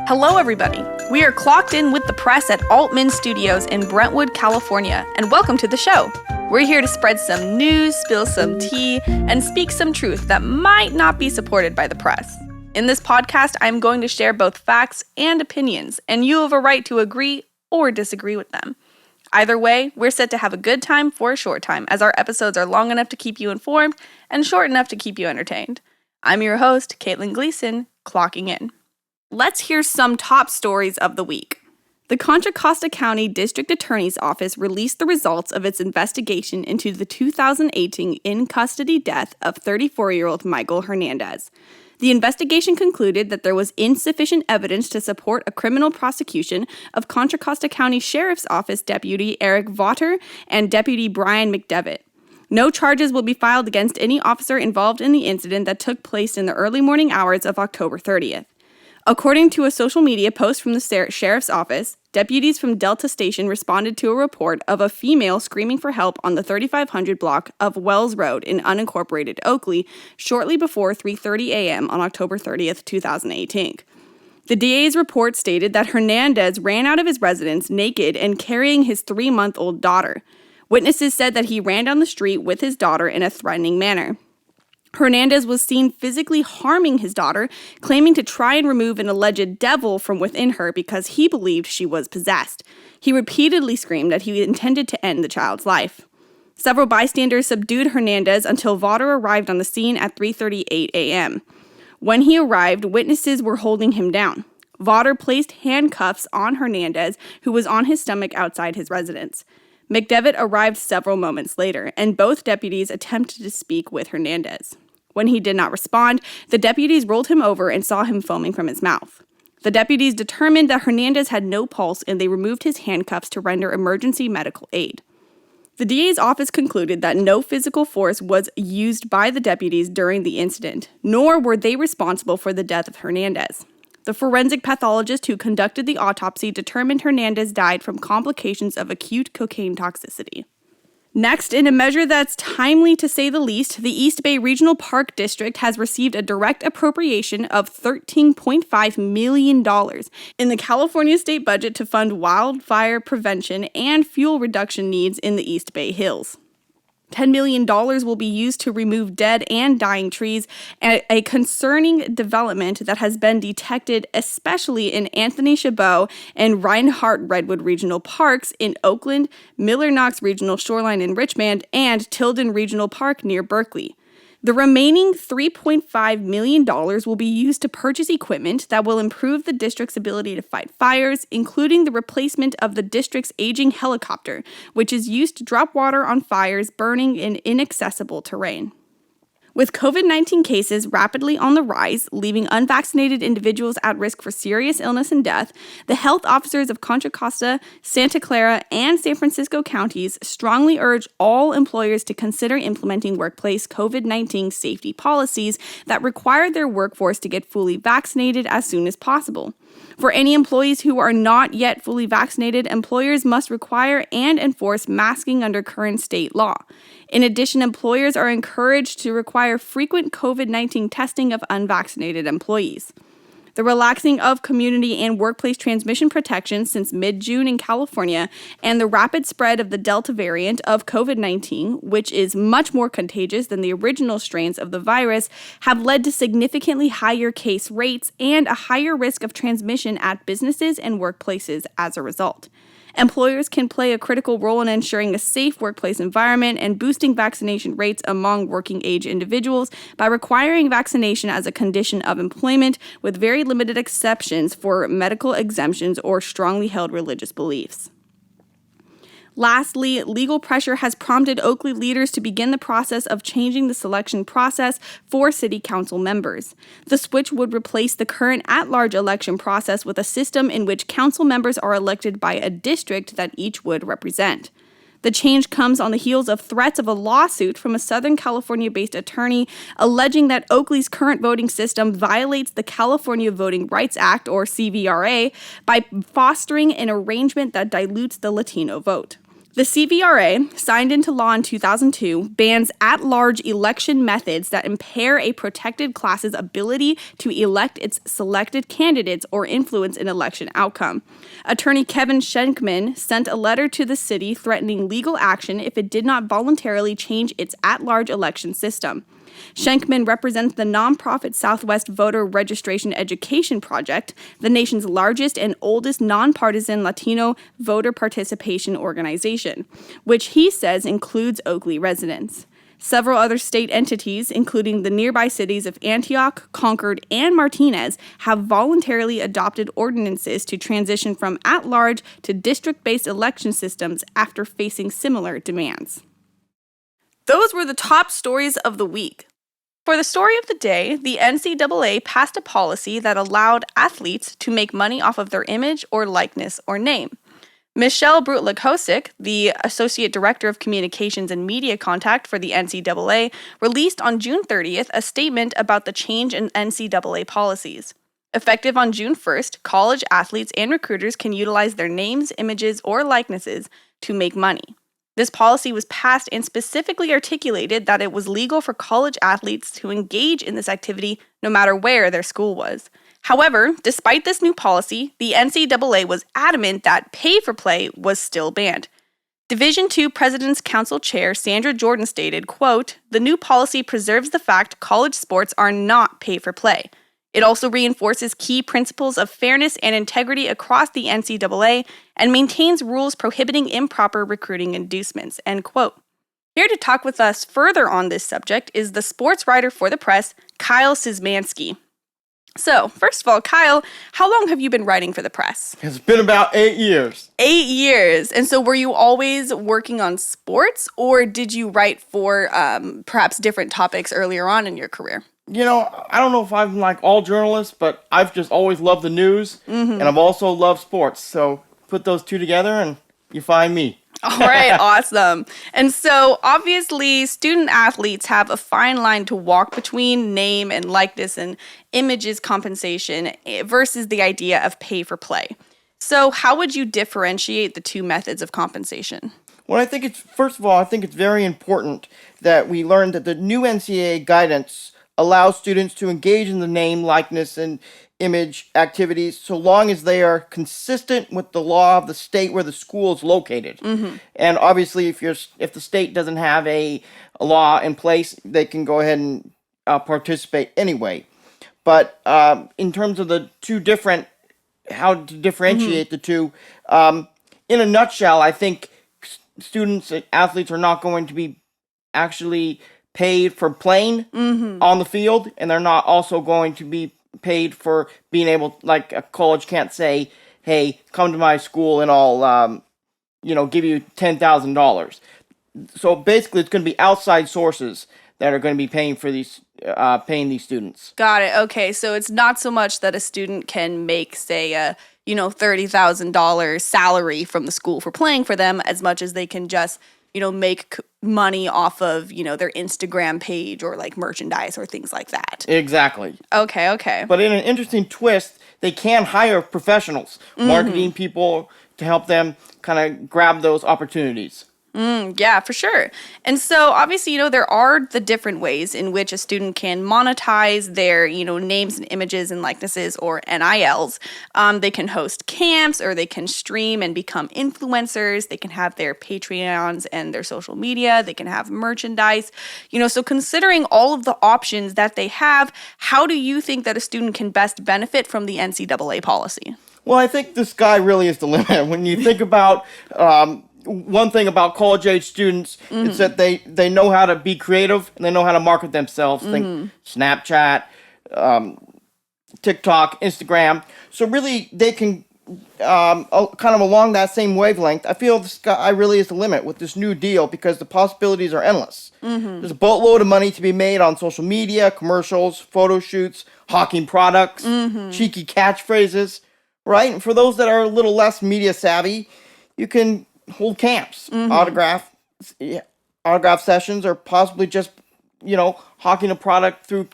Hello, everybody. We are clocked in with the press at Altman Studios in Brentwood, California, and welcome to the show. We're here to spread some news, spill some tea, and speak some truth that might not be supported by the press. In this podcast, I'm going to share both facts and opinions, and you have a right to agree or disagree with them. Either way, we're set to have a good time for a short time, as our episodes are long enough to keep you informed and short enough to keep you entertained. I'm your host, Kaitlyn Gleeson, clocking in. Let's hear some top stories of the week. The Contra Costa County District Attorney's Office released the results of its investigation into the 2018 in-custody death of 34-year-old Michael Hernandez. The investigation concluded that there was insufficient evidence to support a criminal prosecution of Contra Costa County Sheriff's Office Deputy Eric Vaughter and Deputy Brian McDevitt. No charges will be filed against any officer involved in the incident that took place in the early morning hours of October 30th. According to a social media post from the Sheriff's Office, deputies from Delta Station responded to a report of a female screaming for help on the 3500 block of Wells Road in unincorporated Oakley shortly before 3:30 a.m. on October 30th, 2018. The DA's report stated that Hernandez ran out of his residence naked and carrying his 3-month-old daughter. Witnesses said that he ran down the street with his daughter in a threatening manner. Hernandez was seen physically harming his daughter, claiming to try and remove an alleged devil from within her because he believed she was possessed. He repeatedly screamed that he intended to end the child's life. Several bystanders subdued Hernandez until Vaughter arrived on the scene at 3:38 a.m. When he arrived, witnesses were holding him down. Vaughter placed handcuffs on Hernandez, who was on his stomach outside his residence. McDevitt arrived several moments later, and both deputies attempted to speak with Hernandez. When he did not respond, the deputies rolled him over and saw him foaming from his mouth. The deputies determined that Hernandez had no pulse, and they removed his handcuffs to render emergency medical aid. The DA's office concluded that no physical force was used by the deputies during the incident, nor were they responsible for the death of Hernandez. The forensic pathologist who conducted the autopsy determined Hernandez died from complications of acute cocaine toxicity. Next, in a measure that's timely to say the least, the East Bay Regional Park District has received a direct appropriation of $13.5 million in the California state budget to fund wildfire prevention and fuel reduction needs in the East Bay Hills. $10 million will be used to remove dead and dying trees, a concerning development that has been detected especially in Anthony Chabot and Reinhardt Redwood Regional Parks in Oakland, Miller Knox Regional Shoreline in Richmond, and Tilden Regional Park near Berkeley. The remaining $3.5 million will be used to purchase equipment that will improve the district's ability to fight fires, including the replacement of the district's aging helicopter, which is used to drop water on fires burning in inaccessible terrain. With COVID-19 cases rapidly on the rise, leaving unvaccinated individuals at risk for serious illness and death, the health officers of Contra Costa, Santa Clara, and San Francisco counties strongly urge all employers to consider implementing workplace COVID-19 safety policies that require their workforce to get fully vaccinated as soon as possible. For any employees who are not yet fully vaccinated, employers must require and enforce masking under current state law. In addition, employers are encouraged to require frequent COVID-19 testing of unvaccinated employees. The relaxing of community and workplace transmission protections since mid-June in California and the rapid spread of the Delta variant of COVID-19, which is much more contagious than the original strains of the virus, have led to significantly higher case rates and a higher risk of transmission at businesses and workplaces as a result. Employers can play a critical role in ensuring a safe workplace environment and boosting vaccination rates among working-age individuals by requiring vaccination as a condition of employment with very limited exceptions for medical exemptions or strongly held religious beliefs. Lastly, legal pressure has prompted Oakley leaders to begin the process of changing the selection process for city council members. The switch would replace the current at-large election process with a system in which council members are elected by a district that each would represent. The change comes on the heels of threats of a lawsuit from a Southern California-based attorney alleging that Oakley's current voting system violates the California Voting Rights Act, or CVRA, by fostering an arrangement that dilutes the Latino vote. The CVRA, signed into law in 2002, bans at-large election methods that impair a protected class's ability to elect its selected candidates or influence an election outcome. Attorney Kevin Schenkman sent a letter to the city threatening legal action if it did not voluntarily change its at-large election system. Schenkman represents the nonprofit Southwest Voter Registration Education Project, the nation's largest and oldest nonpartisan Latino voter participation organization, which he says includes Oakley residents. Several other state entities, including the nearby cities of Antioch, Concord, and Martinez, have voluntarily adopted ordinances to transition from at-large to district-based election systems after facing similar demands. Those were the top stories of the week. For the story of the day, the NCAA passed a policy that allowed athletes to make money off of their image or likeness or name. Michelle Brutlik-Hosick, the Associate Director of Communications and Media Contact for the NCAA, released on June 30th a statement about the change in NCAA policies. Effective on June 1st, college athletes and recruiters can utilize their names, images, or likenesses to make money. This policy was passed and specifically articulated that it was legal for college athletes to engage in this activity no matter where their school was. However, despite this new policy, the NCAA was adamant that pay-for-play was still banned. Division II President's Council Chair Sandra Jordan stated, quote, "The new policy preserves the fact college sports are not pay-for-play. It also reinforces key principles of fairness and integrity across the NCAA and maintains rules prohibiting improper recruiting inducements," end quote. Here to talk with us further on this subject is the sports writer for the press, Kyle Szymanski. So, first of all, Kyle, how long have you been writing for the press? It's been about 8 years. 8 years. And so were you always working on sports, or did you write for perhaps different topics earlier on in your career? You know, I don't know if I'm like all journalists, but I've just always loved the news, and I've also loved sports. So put those two together and you find me. All right, awesome. And so obviously student athletes have a fine line to walk between name and likeness and images compensation versus the idea of pay for play. So how would you differentiate the two methods of compensation? Well, first of all, I think it's very important that we learn that the new NCAA guidance allows students to engage in the name, likeness, and image activities so long as they are consistent with the law of the state where the school is located. And obviously, if the state doesn't have a law in place, they can go ahead and participate anyway. But in terms of the two different, how to differentiate the two, in a nutshell, I think students and athletes are not going to be actually paid for playing on the field, and they're not also going to be paid for being able, like a college can't say, hey, come to my school and I'll, give you $10,000. So basically it's going to be outside sources that are going to be paying for these, paying these students. Got it. Okay. So it's not so much that a student can make, say, a, $30,000 salary from the school for playing for them as much as they can just make money off of, their Instagram page or like merchandise or things like that. Exactly. Okay. But in an interesting twist, they can hire professionals, marketing people to help them kind of grab those opportunities. Yeah, for sure. And so obviously, there are the different ways in which a student can monetize their, names and images and likenesses or NILs. They can host camps, or they can stream and become influencers. They can have their Patreons and their social media. They can have merchandise. So considering all of the options that they have, how do you think that a student can best benefit from the NCAA policy? Well, I think the sky really is the limit. When you think about one thing about college-age students is that they know how to be creative and they know how to market themselves. Think Snapchat, TikTok, Instagram. So really, they can kind of along that same wavelength. I feel the sky really is the limit with this new deal because the possibilities are endless. There's a boatload of money to be made on social media, commercials, photo shoots, hawking products, cheeky catchphrases, right? And for those that are a little less media savvy, you can hold camps, autograph sessions, or possibly just, hawking a product through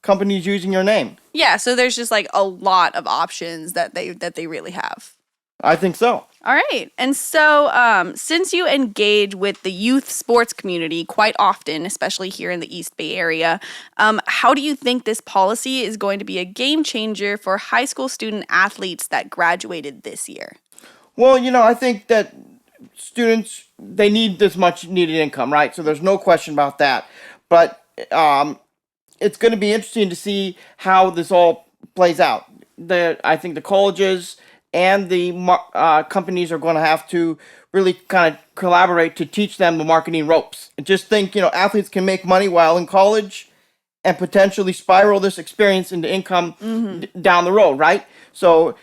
companies using your name. Yeah, so there's just like a lot of options that they really have. I think so. All right. And so since you engage with the youth sports community quite often, especially here in the East Bay area, how do you think this policy is going to be a game changer for high school student athletes that graduated this year? Well, I think that students, they need this much needed income, right? So there's no question about that. But it's going to be interesting to see how this all plays out. I think the colleges and the companies are going to have to really kind of collaborate to teach them the marketing ropes. And just think, athletes can make money while in college and potentially spiral this experience into income down the road, right? So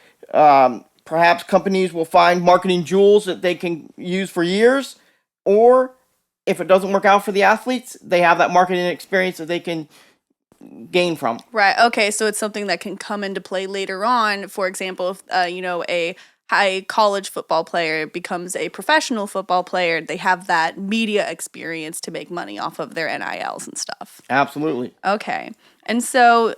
perhaps companies will find marketing jewels that they can use for years, or if it doesn't work out for the athletes, they have that marketing experience that they can gain from. Right. Okay. So it's something that can come into play later on. For example, if a high college football player becomes a professional football player, they have that media experience to make money off of their NILs and stuff. Absolutely. Okay. And so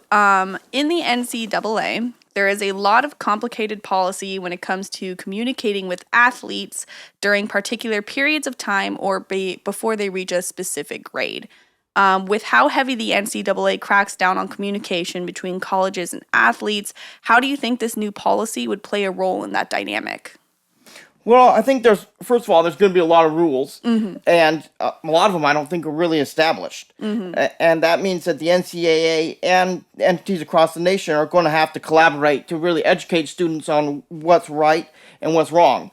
in the NCAA, there is a lot of complicated policy when it comes to communicating with athletes during particular periods of time or before they reach a specific grade. With how heavy the NCAA cracks down on communication between colleges and athletes, how do you think this new policy would play a role in that dynamic? Well, I think first of all, there's going to be a lot of rules, and a lot of them I don't think are really established. And that means that the NCAA and entities across the nation are going to have to collaborate to really educate students on what's right and what's wrong.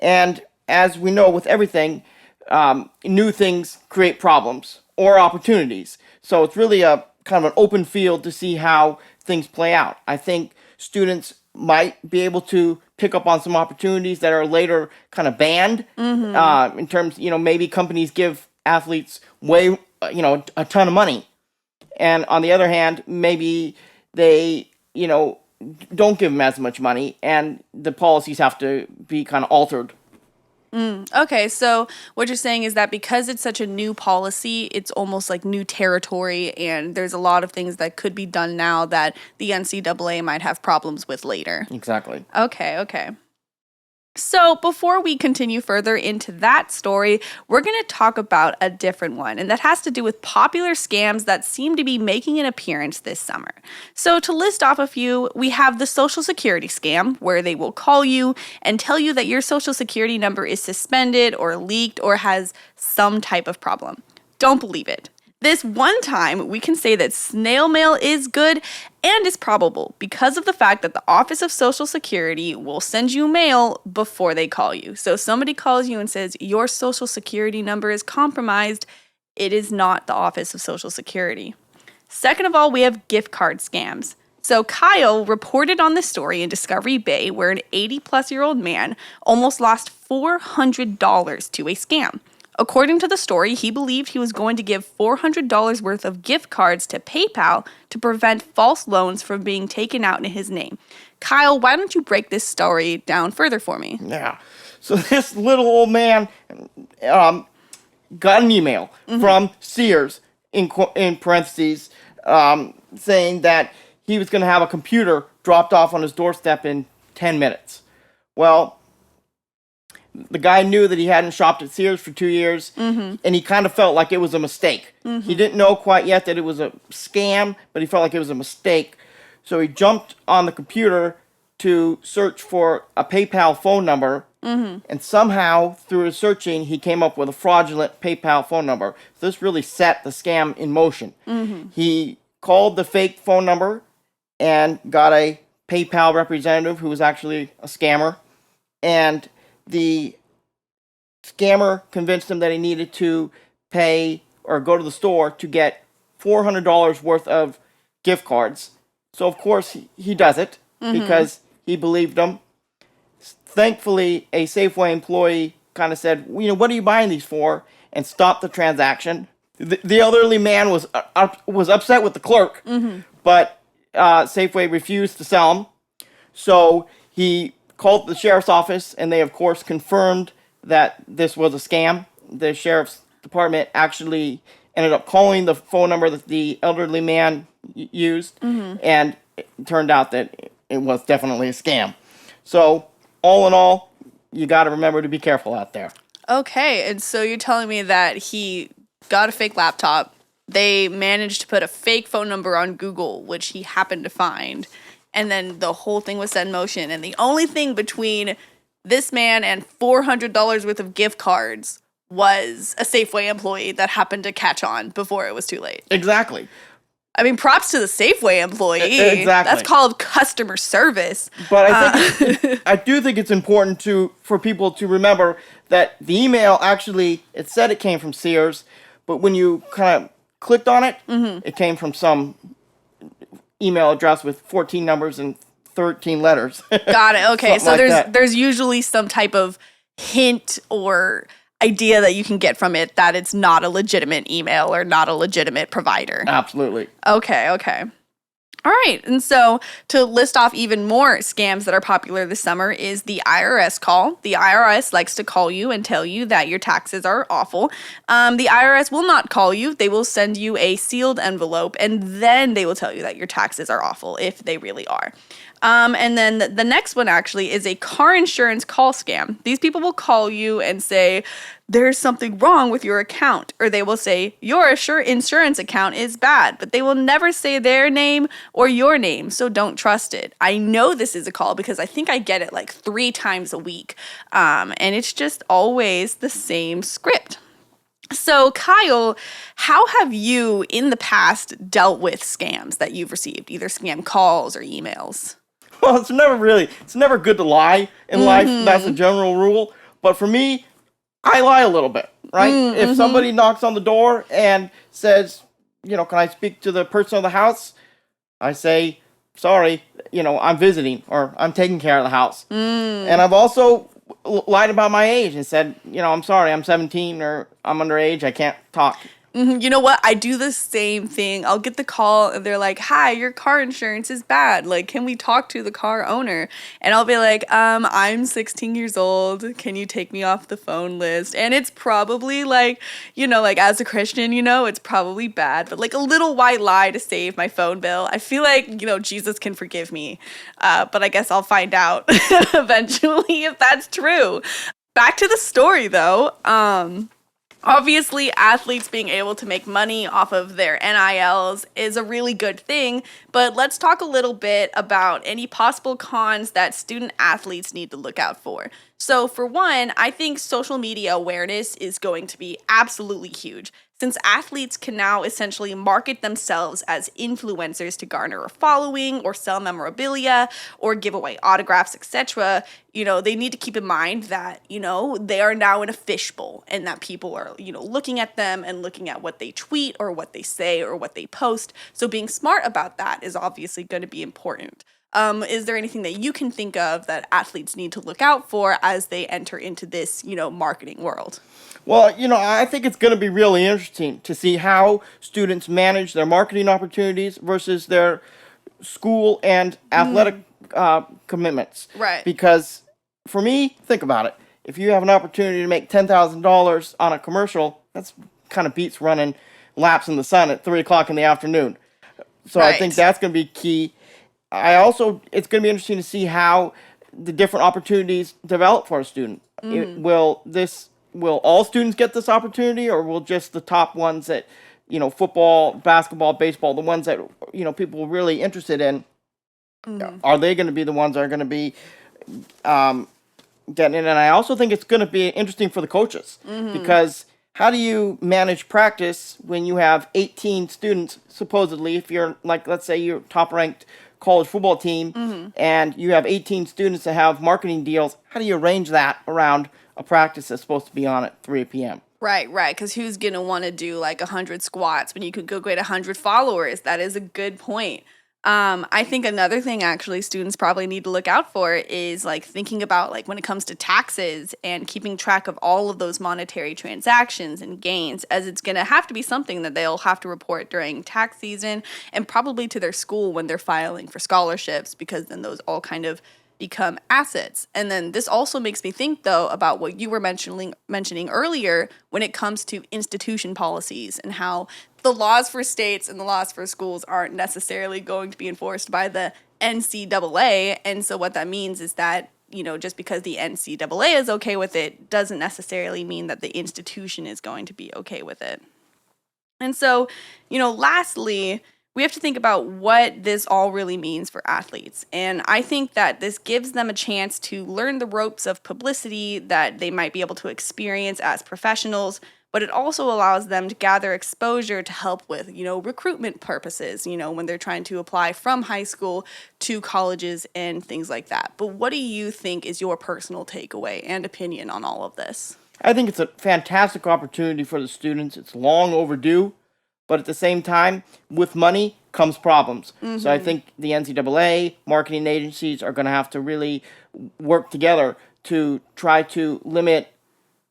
And as we know with everything, new things create problems or opportunities. So it's really a kind of an open field to see how things play out. I think students might be able to pick up on some opportunities that are later kind of banned in terms, maybe companies give athletes a ton of money. And on the other hand, maybe they, don't give them as much money and the policies have to be kind of altered. Okay, so what you're saying is that because it's such a new policy, it's almost like new territory, and there's a lot of things that could be done now that the NCAA might have problems with later. Exactly. Okay. So before we continue further into that story, we're going to talk about a different one, and that has to do with popular scams that seem to be making an appearance this summer. So to list off a few, we have the Social Security scam, where they will call you and tell you that your Social Security number is suspended or leaked or has some type of problem. Don't believe it. This one time, we can say that snail mail is good and is probable because of the fact that the Office of Social Security will send you mail before they call you. So if somebody calls you and says your Social Security number is compromised, it is not the Office of Social Security. Second of all, we have gift card scams. So Kyle reported on this story in Discovery Bay where an 80-plus-year-old man almost lost $400 to a scam. According to the story, he believed he was going to give $400 worth of gift cards to PayPal to prevent false loans from being taken out in his name. Kyle, why don't you break this story down further for me? Yeah. So this little old man got an email from Sears, in parentheses, saying that he was going to have a computer dropped off on his doorstep in 10 minutes. Well, the guy knew that he hadn't shopped at Sears for 2 years, and he kind of felt like it was a mistake. He didn't know quite yet that it was a scam, but he felt like it was a mistake. So he jumped on the computer to search for a PayPal phone number, and somehow, through his searching, he came up with a fraudulent PayPal phone number. So this really set the scam in motion. He called the fake phone number and got a PayPal representative who was actually a scammer, and the scammer convinced him that he needed to pay or go to the store to get $400 worth of gift cards. So, of course, he does it because he believed him. Thankfully, a Safeway employee kind of said, what are you buying these for? And stopped the transaction. The elderly man was upset with the clerk, but Safeway refused to sell him. So he called the sheriff's office, and they, of course, confirmed that this was a scam. The sheriff's department actually ended up calling the phone number that the elderly man used, and it turned out that it was definitely a scam. So all in all, you got to remember to be careful out there. Okay, and so you're telling me that he got a fake laptop. They managed to put a fake phone number on Google, which he happened to find, and then the whole thing was set in motion. And the only thing between this man and $400 worth of gift cards was a Safeway employee that happened to catch on before it was too late. Exactly. I mean, props to the Safeway employee. Exactly. That's called customer service. But I do think it's important for people to remember that the email actually, it said it came from Sears, but when you kind of clicked on it, it came from some email address with 14 numbers and 13 letters. Got it. Okay, so like there's usually some type of hint or idea that you can get from it that it's not a legitimate email or not a legitimate provider. Absolutely. Okay. All right. And so to list off even more scams that are popular this summer is the IRS call. The IRS likes to call you and tell you that your taxes are awful. The IRS will not call you. They will send you a sealed envelope, and then they will tell you that your taxes are awful if they really are. And then the next one actually is a car insurance call scam. These people will call you and say, there's something wrong with your account. Or they will say, your insurance account is bad. But they will never say their name or your name, so don't trust it. I know this is a call because I think I get it like 3 times a week. And it's just always the same script. So, Kyle, how have you in the past dealt with scams that you've received, either scam calls or emails? Well, it's never good to lie in life. That's a general rule. But for me, I lie a little bit, right? If somebody knocks on the door and says, can I speak to the person of the house? I say, sorry, I'm visiting or I'm taking care of the house. And I've also lied about my age and said, I'm sorry, I'm 17 or I'm underage, I can't talk. You know what? I do the same thing. I'll get the call and they're like, hi, your car insurance is bad. Like, can we talk to the car owner? And I'll be like, I'm 16 years old. Can you take me off the phone list? And it's probably like, like as a Christian, it's probably bad, but like a little white lie to save my phone bill. I feel like, Jesus can forgive me. But I guess I'll find out eventually if that's true. Back to the story though. Obviously, athletes being able to make money off of their NILs is a really good thing, but let's talk a little bit about any possible cons that student athletes need to look out for. So for one, I think social media awareness is going to be absolutely huge, since athletes can now essentially market themselves as influencers to garner a following or sell memorabilia or give away autographs, etc. They need to keep in mind that, they are now in a fishbowl and that people are, looking at them and looking at what they tweet or what they say or what they post. So being smart about that is obviously going to be important. Is there anything that you can think of that athletes need to look out for as they enter into this, marketing world? Well, I think it's going to be really interesting to see how students manage their marketing opportunities versus their school and athletic commitments. Right. Because for me, think about it. If you have an opportunity to make $10,000 on a commercial, that's kind of beats running laps in the sun at 3 o'clock in the afternoon. So Right. I think that's going to be key. It's going to be interesting to see how the different opportunities develop for a student. Will all students get this opportunity, or will just the top ones that, football, basketball, baseball, the ones that, people are really interested in, are they going to be the ones that are going to be getting in? And I also think it's going to be interesting for the coaches, because how do you manage practice when you have 18 students, supposedly, if you're like, let's say you're top-ranked college football team, and you have 18 students that have marketing deals? How do you arrange that around a practice that's supposed to be on at 3 p.m.? Right, because who's going to want to do like 100 squats when you could go get 100 followers? That is a good point. I think another thing actually students probably need to look out for is like thinking about like when it comes to taxes and keeping track of all of those monetary transactions and gains, as it's going to have to be something that they'll have to report during tax season and probably to their school when they're filing for scholarships, because then those all kind of become assets. And then this also makes me think, though, about what you were mentioning earlier when it comes to institution policies and how the laws for states and the laws for schools aren't necessarily going to be enforced by the NCAA. And so what that means is that just because the NCAA is okay with it doesn't necessarily mean that the institution is going to be okay with it. And so, lastly, we have to think about what this all really means for athletes. And I think that this gives them a chance to learn the ropes of publicity that they might be able to experience as professionals, but it also allows them to gather exposure to help with, recruitment purposes, when they're trying to apply from high school to colleges and things like that. But what do you think is your personal takeaway and opinion on all of this? I think it's a fantastic opportunity for the students. It's long overdue, but at the same time, with money comes problems. Mm-hmm. So I think the NCAA, marketing agencies are going to have to really work together to try to limit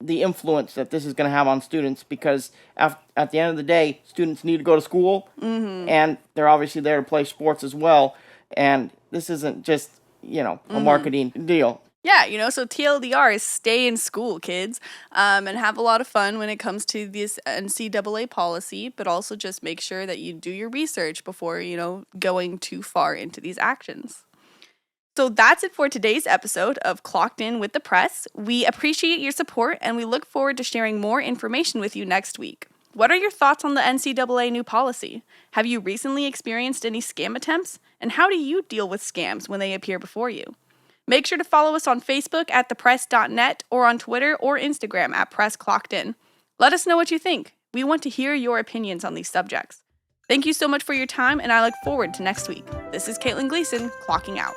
the influence that this is going to have on students, because at the end of the day, students need to go to school, mm-hmm. and they're obviously there to play sports as well. And this isn't just, a marketing deal. Yeah, so TLDR is stay in school, kids, and have a lot of fun when it comes to this NCAA policy, but also just make sure that you do your research before, going too far into these actions. So that's it for today's episode of Clocked In with the Press. We appreciate your support, and we look forward to sharing more information with you next week. What are your thoughts on the NCAA new policy? Have you recently experienced any scam attempts? And how do you deal with scams when they appear before you? Make sure to follow us on Facebook at thepress.net or on Twitter or Instagram at PressClockedIn. Let us know what you think. We want to hear your opinions on these subjects. Thank you so much for your time, and I look forward to next week. This is Kaitlyn Gleeson, clocking out.